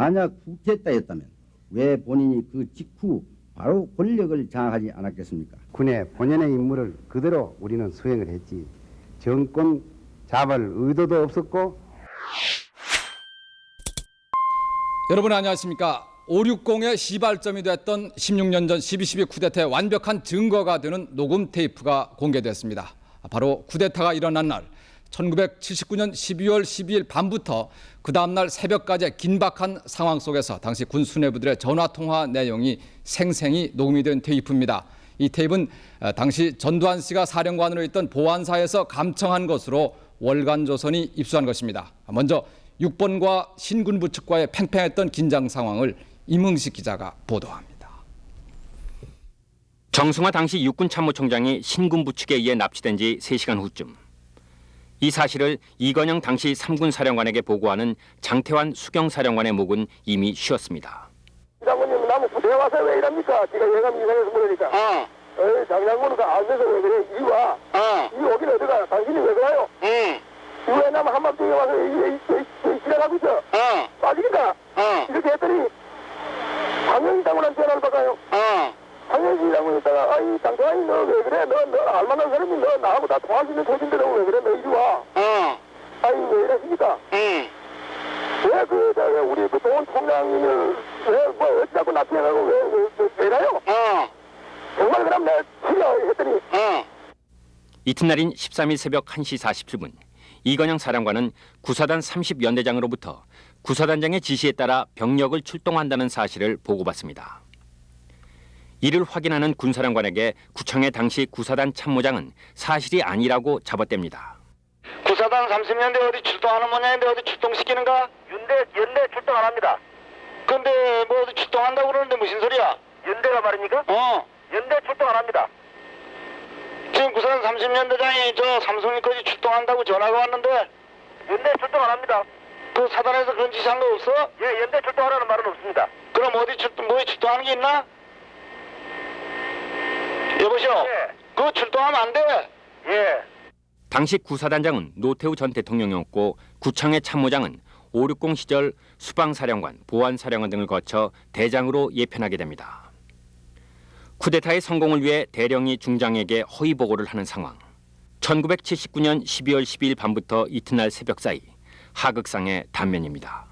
만약 쿠데타였다면 왜 본인이 그 직후 바로 권력을 장악하지 않았겠습니까? 군의 본연의 임무를 그대로 우리는 수행을 했지. 정권 잡을 의도도 없었고. 여러분 안녕하십니까. 560의 시발점이 됐던 16년 전 12.12 쿠데타의 완벽한 증거가 되는 녹음 테이프가 공개됐습니다. 바로 쿠데타가 일어난 날 1979년 12월 12일 밤부터 그 다음날 새벽까지의 긴박한 상황 속에서 당시 군 수뇌부들의 전화통화 내용이 생생히 녹음이 된 테이프입니다. 이 테이프는 당시 전두환 씨가 사령관으로 있던 보안사에서 감청한 것으로 월간조선이 입수한 것입니다. 먼저 6번과 신군부 측과의 팽팽했던 긴장 상황을 임흥식 기자가 보도합니다. 정승화 당시 육군 참모총장이 신군부 측에 의해 납치된 지 3시간 후쯤. 이 사실을 이건영 당시 3군 사령관에게 보고하는 장태환 수경사령관의 목은 이미 쉬었습니다. 장군님 나무 부대에 와서 왜 이럽니까? 지가 예감 이상해서 그러니까. 장 장군은 안돼서 왜 그래? 이와 이 오긴 어디가? 당신이 왜 그래요? 왜 나무 한밤중에 와서 지나가고 있어? 빠지니까 이렇게 했더니 당연히 장군한테 전화를 받아요. 당연히 장군에다가 아이 장태환이 너 왜 그래? 너 알만한 사람이 너 나하고 다 통할 수 있는 소신데 너 왜 그래? 너 이리 와. 아이 왜 이러십니까? 왜 우리 그 동원 통장님을 왜 어찌자꾸 납치해가고 왜 이래요? 정말 그럼 내가 치려 했더니 이튿날인 13일 새벽 1시 47분 이건영 사령관은 구사단 30연대장으로부터 구사단장의 지시에 따라 병력을 출동한다는 사실을 보고받습니다. 이를 확인하는 군사령관에게 구청의 당시 구사단 참모장은 사실이 아니라고 잡아댑니다. 구사단 30년대 어디 출동하는 모양인데 어디 출동시키는가? 연대 출동 안 합니다. 근데 뭐 어디 출동한다고 그러는데 무슨 소리야? 연대가 말입니까? 연대 출동 안 합니다. 지금 구사단 30년대장이 저 삼성이까지 출동한다고 전화가 왔는데 연대 출동 안 합니다. 그 사단에서 그런 지시한 거 없어? 예, 연대 출동하라는 말은 없습니다. 그럼 어디 출동하는 게 있나? 여보시오. 예. 그거 출동하면 안 돼. 예. 당시 구사단장은 노태우 전 대통령이었고 구청의 참모장은 560 시절 수방사령관, 보안사령관 등을 거쳐 대장으로 예편하게 됩니다. 쿠데타의 성공을 위해 대령이 중장에게 허위 보고를 하는 상황. 1979년 12월 12일 밤부터 이튿날 새벽 사이 하극상의 단면입니다.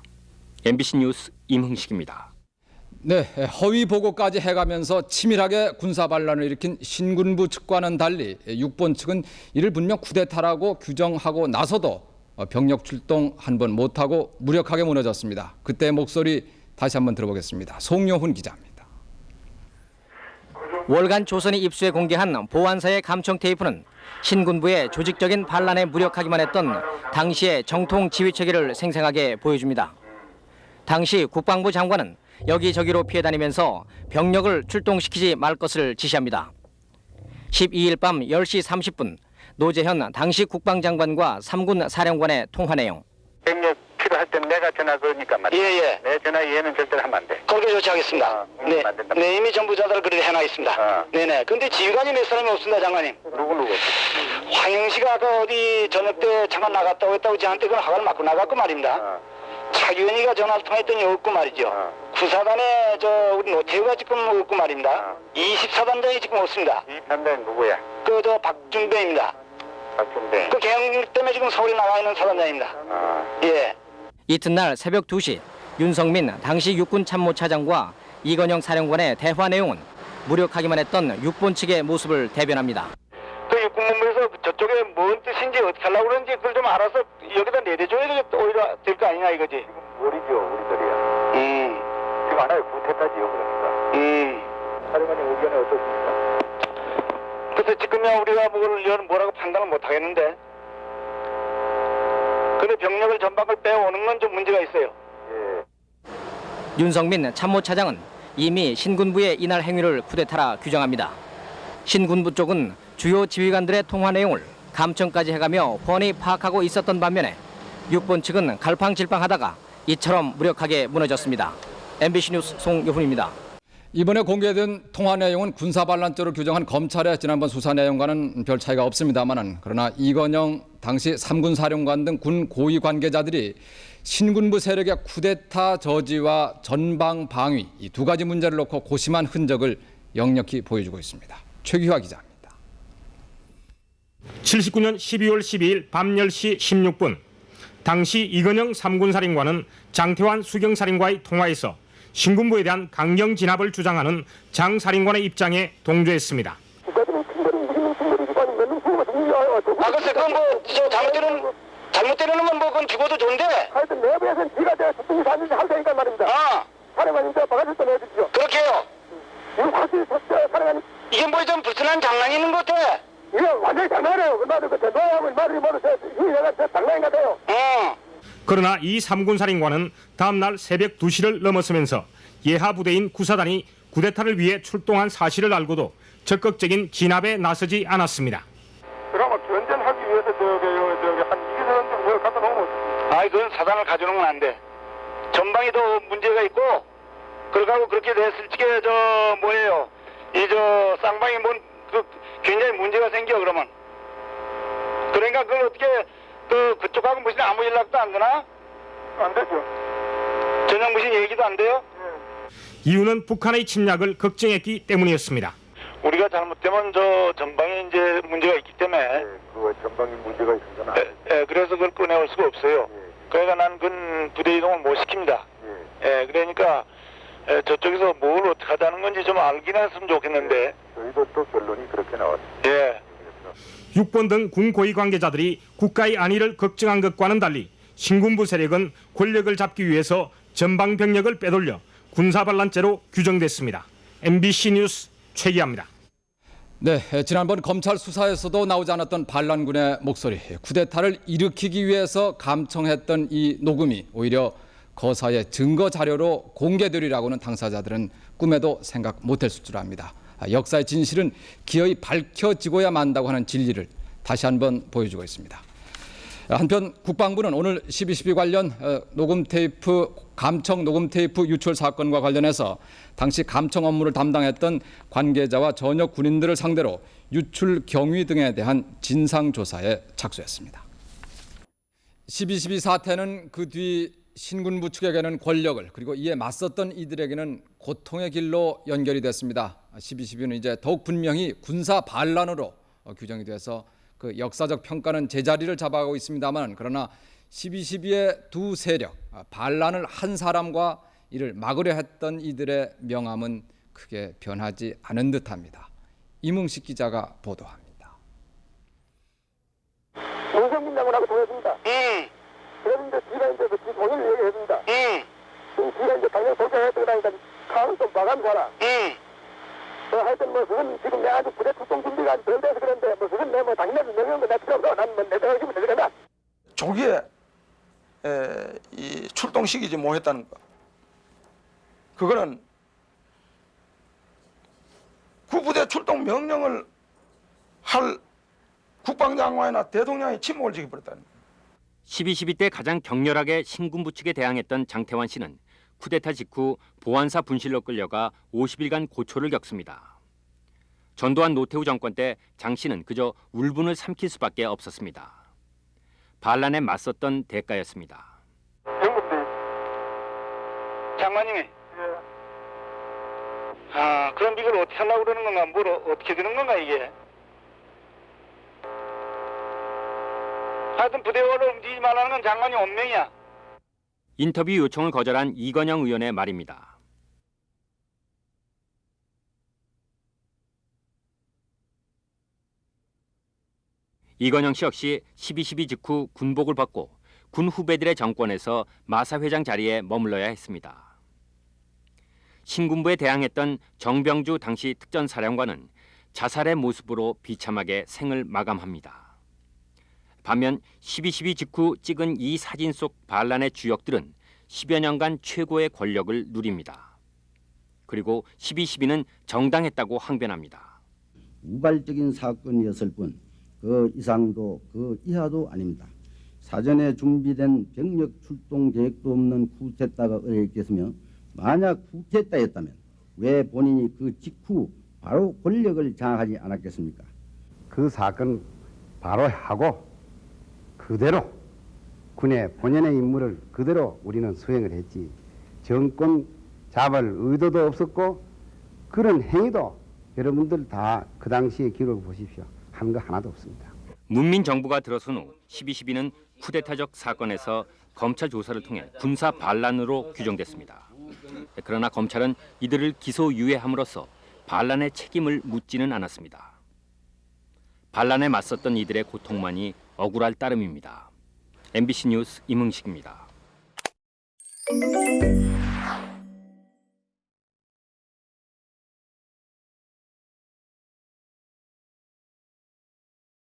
MBC 뉴스 임흥식입니다. 네, 허위 보고까지 해가면서 치밀하게 군사 반란을 일으킨 신군부 측과는 달리 6번 측은 이를 분명 쿠데타라고 규정하고 나서도 병력 출동 한 번 못하고 무력하게 무너졌습니다. 그때 목소리 다시 한번 들어보겠습니다. 송여훈 기자입니다. 월간 조선이 입수해 공개한 보안사의 감청 테이프는 신군부의 조직적인 반란에 무력하기만 했던 당시의 정통 지휘 체계를 생생하게 보여줍니다. 당시 국방부 장관은 여기저기로 피해 다니면서 병력을 출동시키지 말 것을 지시합니다. 12일 밤 10시 30분 노재현 당시 국방장관과 3군 사령관의 통화 내용. 병력 필요할 때는 내가 전화 그러니까 말이야. 예. 내 전화 이해는 절대로 하면 안 돼. 그렇게 조치하겠습니다. 네, 이미 정부자들을 그렇게 해놔있습니다. 네네. 근데 지휘관이 몇 사람이 없습니다, 장관님. 누구? 황영 씨가 아까 어디 저녁 때 잠깐 나갔다고 했다고 저한테 그건 허가를 맞고 나갔고 말입니다. 차기원이가 전화를 통했더니 없고 말이죠. 구사단에 우리 노태우가 지금 없고 말입니다. 24단장이 지금 없습니다. 23단장 누구야? 저 박준배입니다. 박준배. 그 개헌 때문에 지금 서울에 나와 있는 사단장입니다. 예. 이튿날 새벽 2시 윤성민 당시 육군 참모차장과 이건영 사령관의 대화 내용은 무력하기만 했던 6번 측의 모습을 대변합니다. 그 육군본부에서 저쪽에 뭔 뜻인지 어떻게 하려고 그러는지 그걸 좀 알아서 여기다 내려줘야 오히려 될 거 아니냐 이거지. 지금 모르죠 우리들이야. 지금 하나의 구태타지요 그러니까. 사령관님 의견이 어떻습니까? 그래서 지금야 우리가 뭐라고 판단을 못 하겠는데. 근데 병력을 전방을 빼오는 건 좀 문제가 있어요. 예. 윤성민 참모차장은 이미 신군부의 이날 행위를 쿠데타라 규정합니다. 신군부 쪽은 주요 지휘관들의 통화 내용을 감청까지 해가며 훤히 파악하고 있었던 반면에 6번 측은 갈팡질팡하다가 이처럼 무력하게 무너졌습니다. MBC 뉴스 송여훈입니다. 이번에 공개된 통화 내용은 군사반란죄로 규정한 검찰의 지난번 수사 내용과는 별 차이가 없습니다만 그러나 이건영 당시 3군 사령관 등 군 고위 관계자들이 신군부 세력의 쿠데타 저지와 전방 방위 이 두 가지 문제를 놓고 고심한 흔적을 역력히 보여주고 있습니다. 최규화 기자입니다. 79년 12월 12일 밤 10시 16분 당시 이건영 3군 사령관은 장태환 수경사령과의 통화에서 신군부에 대한 강경 진압을 주장하는 장 사령관의 입장에 동조했습니다. 글쎄 그건 저 잘못되는 건 그건 죽어도 좋은데. 하여튼 내부에서는 지가 제가 죽든지 사는지 할 테니까 말입니다. 사령관님 저 바가지 좀 해주십시오. 그렇게요. 이거 확실히 사령관님. 이게 뭐 좀 불순한 장난이 있는 것 같아. 이거 완전히 장난이에요. 나도 그 대도하면 말이 뭐로 내가 장난인 것 같아요. 그러나 이 3군 사령관은 다음 날 새벽 2시를 넘어서면서 예하 부대인 구사단이 쿠데타를 위해 출동한 사실을 알고도 적극적인 진압에 나서지 않았습니다. 그러면 견전하기 위해서 한 2개선 정도 갖다 놓으면. 아이 그건 사단을 가져오는 건 안 돼. 전방에도 문제가 있고 그러고 그렇게 됐을 적에 저 뭐예요. 이 저 쌍방이 굉장히 문제가 생겨 그러면. 그러니까 그걸 어떻게 그쪽하고 무슨 아무 연락도 안 되나? 안 되죠. 전혀 무슨 얘기도 안 돼요? 이유는 북한의 침략을 걱정했기 때문이었습니다. 우리가 잘못되면 저 전방에 이제 문제가 있기 때문에. 그 전방에 문제가 있으잖아. 그래서 그걸 꺼내올 수가 없어요. 그러니까 난 그 부대 이동을 못 시킵니다. 그러니까 저쪽에서 뭘 어떻게 하자는 건지 좀 알긴 했으면 좋겠는데. 저희도 또 결론이 그렇게 나왔어요. 6번 등 군 고위 관계자들이 국가의 안위를 걱정한 것과는 달리 신군부 세력은 권력을 잡기 위해서 전방 병력을 빼돌려 군사반란죄로 규정됐습니다. MBC 뉴스 최기아입니다. 네, 지난번 검찰 수사에서도 나오지 않았던 반란군의 목소리, 쿠데타를 일으키기 위해서 감청했던 이 녹음이 오히려 거사의 증거 자료로 공개되리라고는 당사자들은 꿈에도 생각 못했을 줄 압니다. 역사의 진실은 기어이 밝혀지고야 만다고 하는 진리를 다시 한번 보여주고 있습니다. 한편 국방부는 오늘 12.12 관련 감청 녹음 테이프 유출 사건과 관련해서 당시 감청 업무를 담당했던 관계자와 전역 군인들을 상대로 유출 경위 등에 대한 진상조사에 착수했습니다. 12.12 사태는 그 뒤 신군부 측에게는 권력을 그리고 이에 맞섰던 이들에게는 고통의 길로 연결이 됐습니다. 12.12는 이제 더욱 분명히 군사 반란으로 규정이 돼서 그 역사적 평가는 제자리를 잡아가고 있습니다만 그러나 12.12의 두 세력, 반란을 한 사람과 이를 막으려 했던 이들의 명함은 크게 변하지 않은 듯합니다. 이문식 기자가 보도합니다. 노성민 장군하고 통했습니다. 그래서 이제 지가 이제 그 동의를 얘기했습니다. 지가 이제 당연히 동의했던 거니까 가는 좀 마감사라. 하여튼 뭐 그건 지금 내가 아직 부대 출동 준비가 덜 돼서 그런데 뭐 그건 내가 뭐 당연히 명령도 내 필요 없어. 난 내 배우시면 되겠다. 조기에 이 출동시키지 못했다는 거. 그거는 구부대 출동 명령을 할 국방장관이나 대통령이 침묵을 지켜버렸다는 거예요. 12.12 때 가장 격렬하게 신군부 측에 대항했던 장태환 씨는 쿠데타 직후 보안사 분실로 끌려가 50일간 고초를 겪습니다. 전두환 노태우 정권 때 장 씨는 그저 울분을 삼킬 수밖에 없었습니다. 반란에 맞섰던 대가였습니다. 장관님이. 그럼 이걸 어떻게 하려고 그러는 건가? 뭘 어떻게 되는 건가 이게? 하여튼 부대원을 움직이지 말라는 건 장관이 엄명이야. 인터뷰 요청을 거절한 이건영 의원의 말입니다. 이건영 씨 역시 12.12 직후 군복을 벗고 군 후배들의 정권에서 마사회장 자리에 머물러야 했습니다. 신군부에 대항했던 정병주 당시 특전사령관은 자살의 모습으로 비참하게 생을 마감합니다. 반면 12.12 직후 찍은 이 사진 속 반란의 주역들은 10여 년간 최고의 권력을 누립니다. 그리고 12.12는 정당했다고 항변합니다. 우발적인 사건이었을 뿐 그 이상도 그 이하도 아닙니다. 사전에 준비된 병력 출동 계획도 없는 쿠데타가 어려있겠으며 만약 쿠데타였다면 왜 본인이 그 직후 바로 권력을 장악하지 않았겠습니까? 그 사건 바로 하고 그대로 군의 본연의 임무를 그대로 우리는 수행을 했지 정권 잡을 의도도 없었고 그런 행위도 여러분들 다 그 당시의 기록을 보십시오. 한 거 하나도 없습니다. 문민 정부가 들어선 후 12.12는 쿠데타적 사건에서 검찰 조사를 통해 군사 반란으로 규정됐습니다. 그러나 검찰은 이들을 기소유예함으로써 반란의 책임을 묻지는 않았습니다. 반란에 맞섰던 이들의 고통만이 억울할 따름입니다. MBC 뉴스 임흥식입니다.